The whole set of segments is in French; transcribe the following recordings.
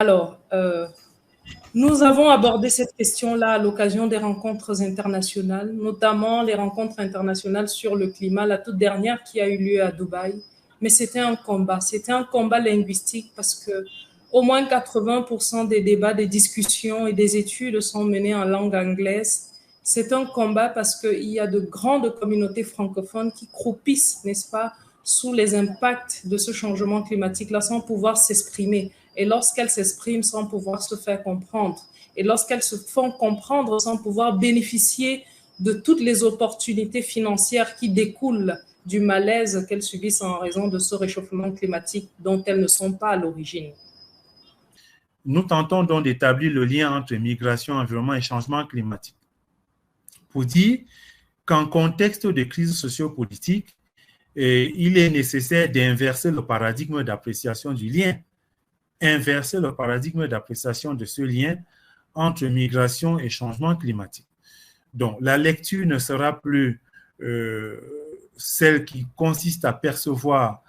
Alors, nous avons abordé cette question-là à l'occasion des rencontres internationales, notamment les rencontres internationales sur le climat, la toute dernière qui a eu lieu à Dubaï. Mais c'était un combat linguistique parce que au moins 80% des débats, des discussions et des études sont menés en langue anglaise. C'est un combat parce qu'il y a de grandes communautés francophones qui croupissent, n'est-ce pas, sous les impacts de ce changement climatique-là sans pouvoir s'exprimer. Et lorsqu'elles s'expriment sans pouvoir se faire comprendre, et lorsqu'elles se font comprendre sans pouvoir bénéficier de toutes les opportunités financières qui découlent du malaise qu'elles subissent en raison de ce réchauffement climatique dont elles ne sont pas à l'origine. Nous tentons donc d'établir le lien entre migration, environnement et changement climatique pour dire qu'en contexte de crise sociopolitique, il est nécessaire d'inverser le paradigme d'appréciation du lien, inverser le paradigme d'appréciation de ce lien entre migration et changement climatique. Donc, la lecture ne sera plus celle qui consiste à percevoir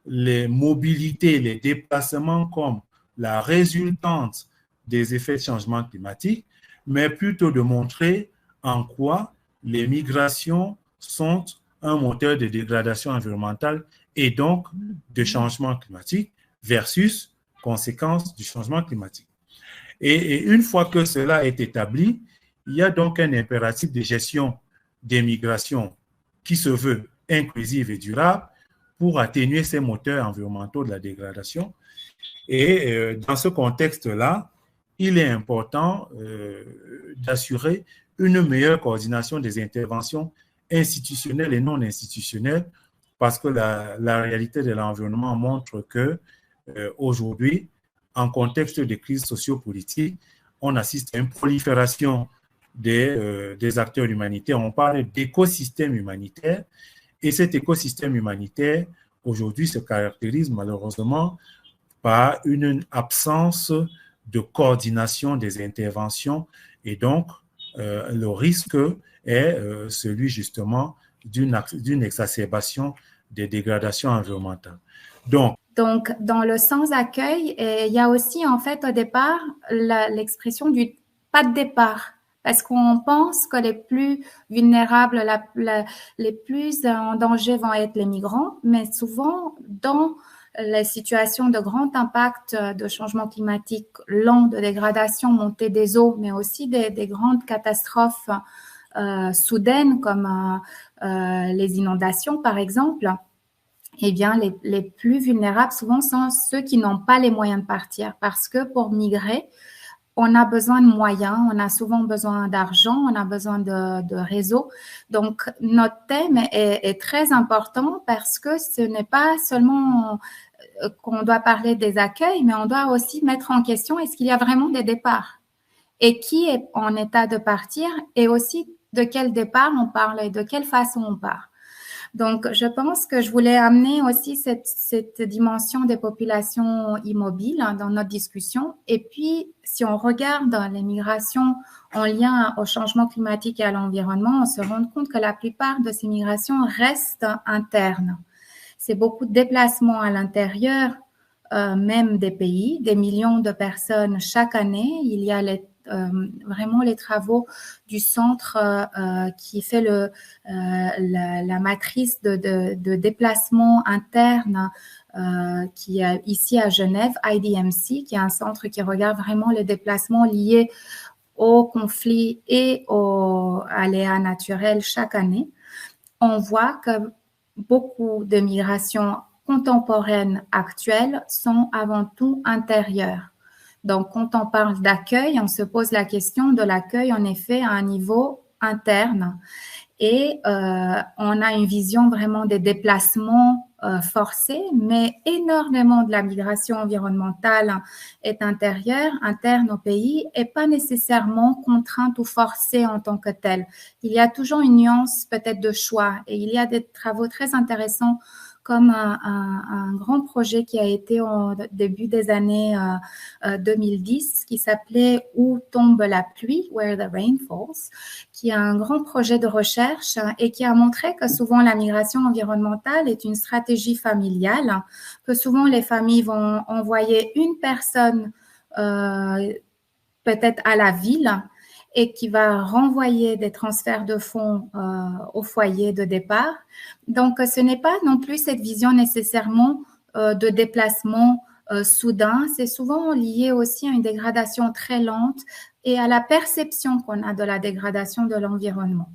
les mobilités, les déplacements comme la résultante des effets de changement climatique, mais plutôt de montrer en quoi les migrations sont un moteur de dégradation environnementale et donc de changement climatique versus conséquences du changement climatique. Et une fois que cela est établi, il y a donc un impératif de gestion des migrations qui se veut inclusive et durable pour atténuer ces moteurs environnementaux de la dégradation. Et dans ce contexte-là, il est important d'assurer une meilleure coordination des interventions institutionnelles et non institutionnelles parce que la réalité de l'environnement montre que aujourd'hui, en contexte de crise sociopolitique, on assiste à une prolifération des acteurs humanitaires. On parle d'écosystème humanitaire et cet écosystème humanitaire, aujourd'hui, se caractérise malheureusement par une absence de coordination des interventions et donc le risque est celui justement d'une exacerbation des dégradations environnementales. Donc, dans le sans-accueil, il y a aussi, en fait, au départ, l'expression du pas de départ. Parce qu'on pense que les plus vulnérables, les plus en danger vont être les migrants, mais souvent, dans les situations de grand impact de changement climatique lent, de dégradation, montée des eaux, mais aussi des grandes catastrophes soudaines comme les inondations, par exemple, eh bien, les plus vulnérables, souvent, sont ceux qui n'ont pas les moyens de partir. Parce que pour migrer, on a besoin de moyens, on a souvent besoin d'argent, on a besoin de réseaux. Donc, notre thème est très important parce que ce n'est pas seulement qu'on doit parler des accueils, mais on doit aussi mettre en question est-ce qu'il y a vraiment des départs et qui est en état de partir et aussi de quel départ on parle et de quelle façon on part. Donc, je pense que je voulais amener aussi cette dimension des populations immobiles dans notre discussion. Et puis, si on regarde les migrations en lien au changement climatique et à l'environnement, on se rend compte que la plupart de ces migrations restent internes. C'est beaucoup de déplacements à l'intérieur, même des pays, des millions de personnes chaque année. Il y a vraiment les travaux du centre qui fait la matrice de déplacement interne qui est ici à Genève, IDMC, qui est un centre qui regarde vraiment les déplacements liés aux conflits et aux aléas naturels chaque année. On voit que beaucoup de migrations contemporaines actuelles sont avant tout intérieures. Donc, quand on parle d'accueil, on se pose la question de l'accueil, en effet, à un niveau interne. Et on a une vision vraiment des déplacements forcés, mais énormément de la migration environnementale est intérieure, interne au pays, et pas nécessairement contrainte ou forcée en tant que telle. Il y a toujours une nuance peut-être de choix, et il y a des travaux très intéressants comme un grand projet qui a été au début des années 2010 qui s'appelait Où tombe la pluie, Where the Rain Falls, qui est un grand projet de recherche et qui a montré que souvent la migration environnementale est une stratégie familiale, que souvent les familles vont envoyer une personne peut-être à la ville et qui va renvoyer des transferts de fonds au foyer de départ. Donc, ce n'est pas non plus cette vision nécessairement de déplacement soudain. C'est souvent lié aussi à une dégradation très lente et à la perception qu'on a de la dégradation de l'environnement.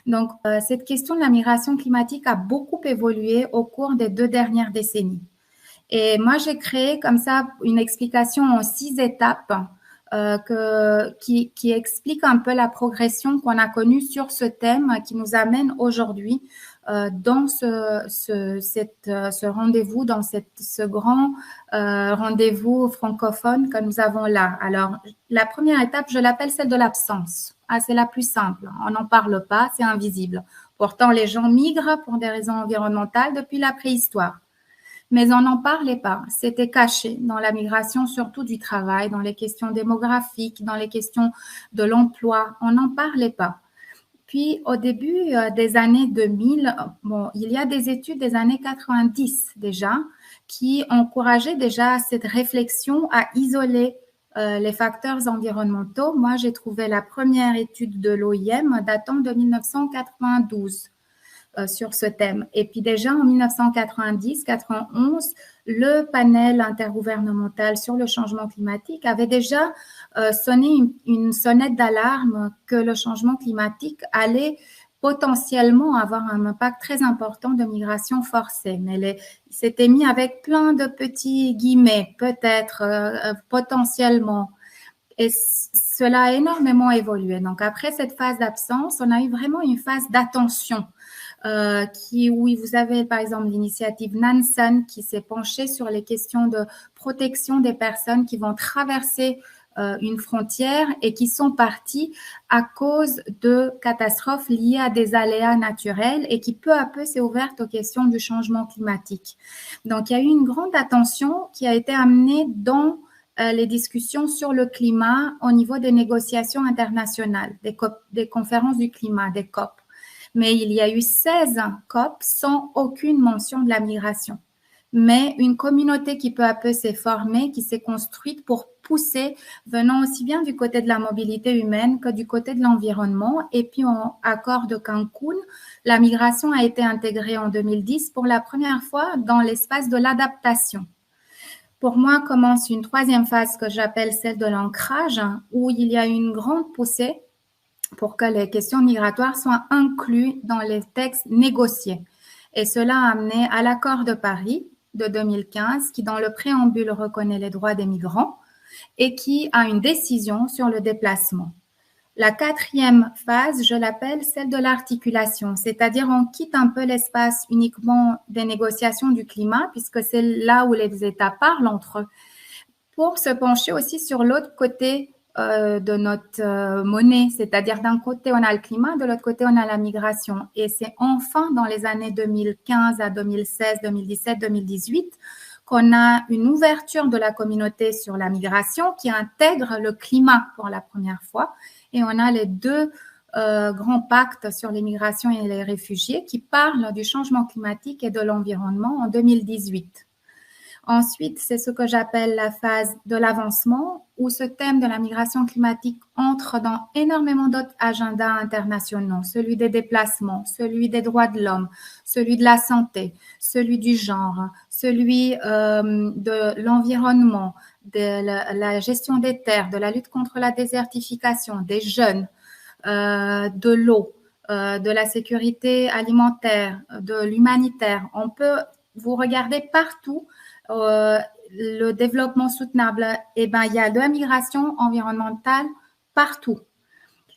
Donc, cette question de la migration climatique a beaucoup évolué au cours des 2 dernières décennies. Et moi, j'ai créé comme ça une explication en 6 étapes qui explique un peu la progression qu'on a connue sur ce thème qui nous amène aujourd'hui dans ce rendez-vous, dans ce grand rendez-vous francophone que nous avons là. Alors, la première étape, je l'appelle celle de l'absence. C'est la plus simple. On n'en parle pas, c'est invisible. Pourtant, les gens migrent pour des raisons environnementales depuis la préhistoire. Mais on n'en parlait pas. C'était caché dans la migration, surtout du travail, dans les questions démographiques, dans les questions de l'emploi. On n'en parlait pas. Puis, au début des années 2000, il y a des études des années 90 déjà qui encourageaient déjà cette réflexion à isoler les facteurs environnementaux. Moi, j'ai trouvé la première étude de l'OIM datant de 1992. Sur ce thème. Et puis déjà en 1990-91, le panel intergouvernemental sur le changement climatique avait déjà sonné une sonnette d'alarme que le changement climatique allait potentiellement avoir un impact très important de migration forcée. Mais il s'était mis avec plein de petits guillemets, peut-être, potentiellement. Et cela a énormément évolué. Donc après cette phase d'absence, on a eu vraiment une phase d'attention. Où vous avez par exemple l'initiative Nansen qui s'est penchée sur les questions de protection des personnes qui vont traverser une frontière et qui sont parties à cause de catastrophes liées à des aléas naturels et qui peu à peu s'est ouverte aux questions du changement climatique. Donc il y a eu une grande attention qui a été amenée dans les discussions sur le climat au niveau des négociations internationales, des conférences du climat, des COP. Mais il y a eu 16 COP sans aucune mention de la migration. Mais une communauté qui peu à peu s'est formée, qui s'est construite pour pousser, venant aussi bien du côté de la mobilité humaine que du côté de l'environnement. Et puis, en accord de Cancun, la migration a été intégrée en 2010 pour la première fois dans l'espace de l'adaptation. Pour moi, commence une troisième phase que j'appelle celle de l'ancrage, où il y a une grande poussée pour que les questions migratoires soient incluses dans les textes négociés. Et cela a amené à l'accord de Paris de 2015, qui dans le préambule reconnaît les droits des migrants et qui a une décision sur le déplacement. La quatrième phase, je l'appelle celle de l'articulation, c'est-à-dire on quitte un peu l'espace uniquement des négociations du climat, puisque c'est là où les États parlent entre eux, pour se pencher aussi sur l'autre côté de notre monnaie, c'est-à-dire d'un côté on a le climat, de l'autre côté on a la migration. Et c'est enfin dans les années 2015 à 2016, 2017, 2018 qu'on a une ouverture de la communauté sur la migration qui intègre le climat pour la première fois. Et on a les deux grands pactes sur les migrations et les réfugiés qui parlent du changement climatique et de l'environnement en 2018. Ensuite, c'est ce que j'appelle la phase de l'avancement, où ce thème de la migration climatique entre dans énormément d'autres agendas internationaux, celui des déplacements, celui des droits de l'homme, celui de la santé, celui du genre, celui de l'environnement, de la gestion des terres, de la lutte contre la désertification, des jeunes, de l'eau, de la sécurité alimentaire, de l'humanitaire. On peut vous regarder partout. Le développement soutenable, il y a de la migration environnementale partout.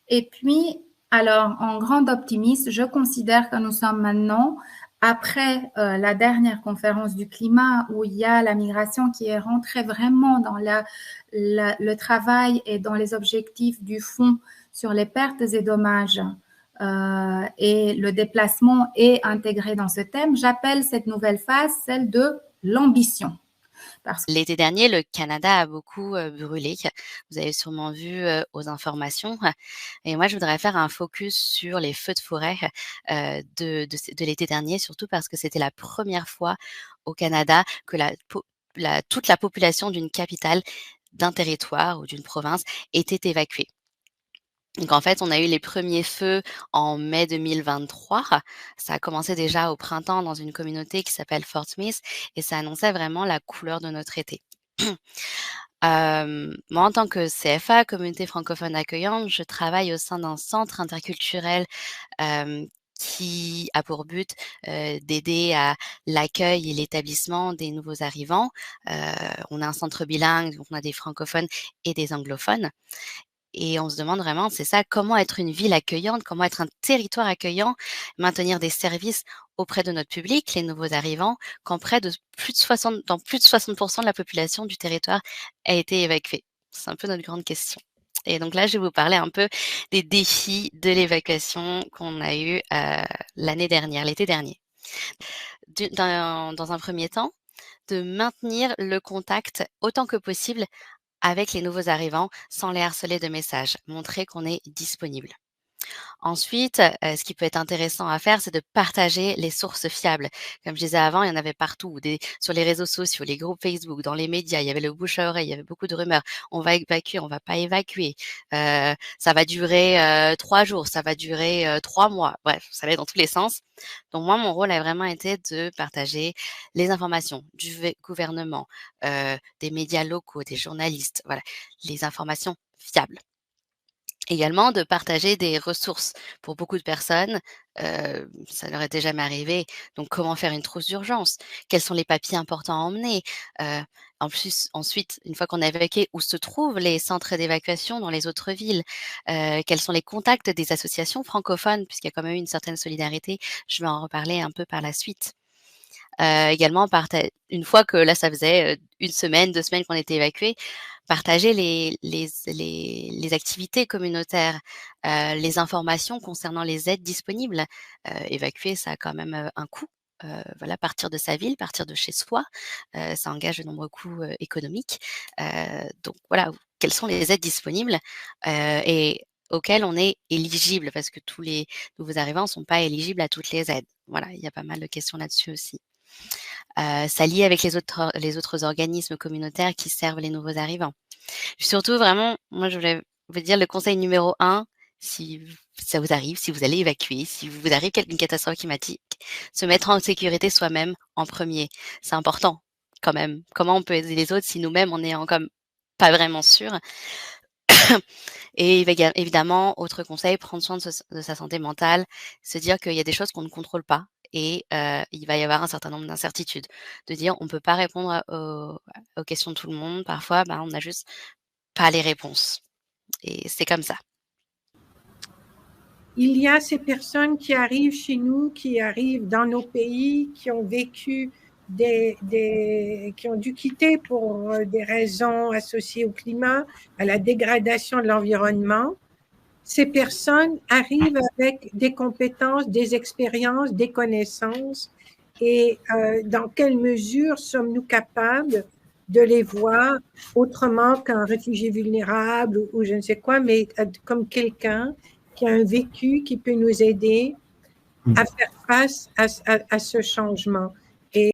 Et puis, alors, en grande optimiste, je considère que nous sommes maintenant, après la dernière conférence du climat, où il y a la migration qui est rentrée vraiment dans le travail et dans les objectifs du fonds sur les pertes et dommages, et le déplacement est intégré dans ce thème. J'appelle cette nouvelle phase celle de l'ambition. L'été dernier, le Canada a beaucoup brûlé. Vous avez sûrement vu aux informations. Et moi, je voudrais faire un focus sur les feux de forêt de l'été dernier, surtout parce que c'était la première fois au Canada que toute la population d'une capitale d'un territoire ou d'une province étaient évacués. Donc en fait, on a eu les premiers feux en mai 2023. Ça a commencé déjà au printemps dans une communauté qui s'appelle Fort Smith et ça annonçait vraiment la couleur de notre été. Moi, en tant que CFA, communauté francophone accueillante, je travaille au sein d'un centre interculturel qui a pour but d'aider à l'accueil et l'établissement des nouveaux arrivants. On a un centre bilingue, donc on a des francophones et des anglophones. Et on se demande vraiment, c'est ça, comment être une ville accueillante, comment être un territoire accueillant, maintenir des services auprès de notre public, les nouveaux arrivants, quand dans plus de 60% de la population du territoire a été évacuée. C'est un peu notre grande question. Et donc là, je vais vous parler un peu des défis de l'évacuation qu'on a eu l'été dernier. Dans un premier temps, de maintenir le contact autant que possible avec les nouveaux arrivants sans les harceler de messages, montrer qu'on est disponible. Ensuite, ce qui peut être intéressant à faire, c'est de partager les sources fiables. Comme je disais avant, il y en avait partout, sur les réseaux sociaux, les groupes Facebook, dans les médias, il y avait le bouche à oreille, il y avait beaucoup de rumeurs. On va évacuer, on va pas évacuer. Ça va durer 3 jours, ça va durer 3 mois. Bref, ça allait dans tous les sens. Donc moi, mon rôle a vraiment été de partager les informations du gouvernement, des médias locaux, des journalistes, voilà, les informations fiables. Également de partager des ressources. Pour beaucoup de personnes, ça leur était jamais arrivé. Donc comment faire une trousse d'urgence? Quels sont les papiers importants à emmener? Ensuite, une fois qu'on a évacué, où se trouvent les centres d'évacuation dans les autres villes? Quels sont les contacts des associations francophones? Puisqu'il y a quand même eu une certaine solidarité. Je vais en reparler un peu par la suite. Également, une fois que là, ça faisait 1 semaine, 2 semaines qu'on était évacués, partager les activités communautaires, les informations concernant les aides disponibles. Évacuer, ça a quand même un coût. Voilà, partir de sa ville, partir de chez soi, ça engage de nombreux coûts économiques. Donc voilà, quelles sont les aides disponibles et auxquelles on est éligible, parce que tous les nouveaux arrivants ne sont pas éligibles à toutes les aides. Voilà, il y a pas mal de questions là-dessus aussi. S'allier avec les autres organismes communautaires qui servent les nouveaux arrivants. Surtout, vraiment, moi, je voulais vous dire le conseil numéro 1, si ça vous arrive, si vous allez évacuer, si vous arrive une catastrophe climatique, se mettre en sécurité soi-même en premier. C'est important, quand même. Comment on peut aider les autres si nous-mêmes, on est comme pas vraiment sûr? Et évidemment, autre conseil, prendre soin de sa santé mentale, se dire qu'il y a des choses qu'on ne contrôle pas et il va y avoir un certain nombre d'incertitudes. De dire on peut pas répondre aux questions de tout le monde. Parfois, on n'a juste pas les réponses. Et c'est comme ça. Il y a ces personnes qui arrivent chez nous, qui arrivent dans nos pays, qui ont vécu qui ont dû quitter pour des raisons associées au climat, à la dégradation de l'environnement. Ces personnes arrivent avec des compétences, des expériences, des connaissances. Et dans quelle mesure sommes-nous capables de les voir autrement qu'un réfugié vulnérable ou je ne sais quoi, mais comme quelqu'un qui a un vécu qui peut nous aider à faire face à ce changement.